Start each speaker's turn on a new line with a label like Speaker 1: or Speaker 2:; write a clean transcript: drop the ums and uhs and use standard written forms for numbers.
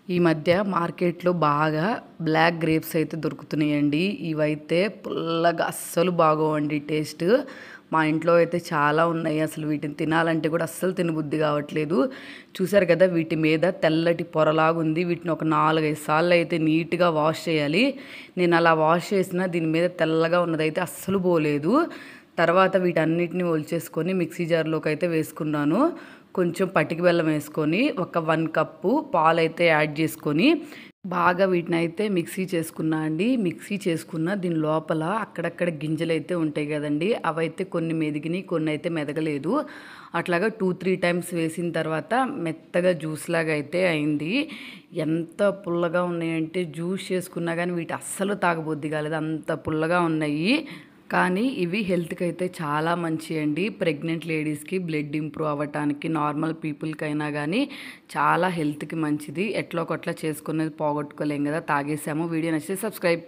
Speaker 1: ఈ మధ్య మార్కెట్‌లో బాగా బ్లాక్ గ్రేప్స్ అయితే దొరుకుతున్నాయండి. ఇవైతే పుల్లగా అస్సలు బాగోవండి టేస్ట్. మా ఇంట్లో అయితే చాలా ఉన్నాయి. అసలు వీటిని తినాలంటే కూడా అస్సలు తినబుద్ధి కావట్లేదు. చూసారు కదా వీటి మీద తెల్లటి పొరలాగుంది. వీటిని ఒక 4, 5 సార్లు అయితే నీట్‌గా వాష్ చేయాలి. నేను అలా వాష్ చేసినా దీని మీద తెల్లగా ఉన్నదైతే అస్సలు పోలేదు. తర్వాత వీటన్నిటిని ఒలిచేసుకొని మిక్సీ జార్‌లోకి అయితే వేసుకున్నాను. కొంచెం పటిక బెల్లం వేసుకొని ఒక 1 కప్పు పాలైతే యాడ్ చేసుకొని బాగా వీటినైతే మిక్సీ చేసుకున్నా అండి. మిక్సీ చేసుకున్న దీని లోపల అక్కడక్కడ గింజలైతే ఉంటాయి కదండీ! అవైతే కొన్ని మెదిగినాయి, కొన్ని అయితే మెదగలేదు. అట్లాగా 2, 3 టైమ్స్ వేసిన తర్వాత మెత్తగా జ్యూస్ లాగా అయితే అయింది. ఎంత పుల్లగా ఉన్నాయంటే జ్యూస్ చేసుకున్నా కానీ వీటి అస్సలు తాగబుద్ధి కాలేదు. అంత పుల్లగా ఉన్నాయి. కానీ ఇవి హెల్త్‌కి అయితే చాలా మంచియండి. ప్రెగ్నెంట్ లేడీస్‌కి బ్లడ్ ఇంప్రూవ్ అవ్వటానికి, నార్మల్ పీపుల్‌కైనా గానీ చాలా హెల్త్‌కి మంచిది. ఎట్లో ఒకట్లా చేసుకునేది పోగొట్టుకోలేం కదా! తాగేసాము. వీడియో నచ్చితే సబ్స్క్రైబ్.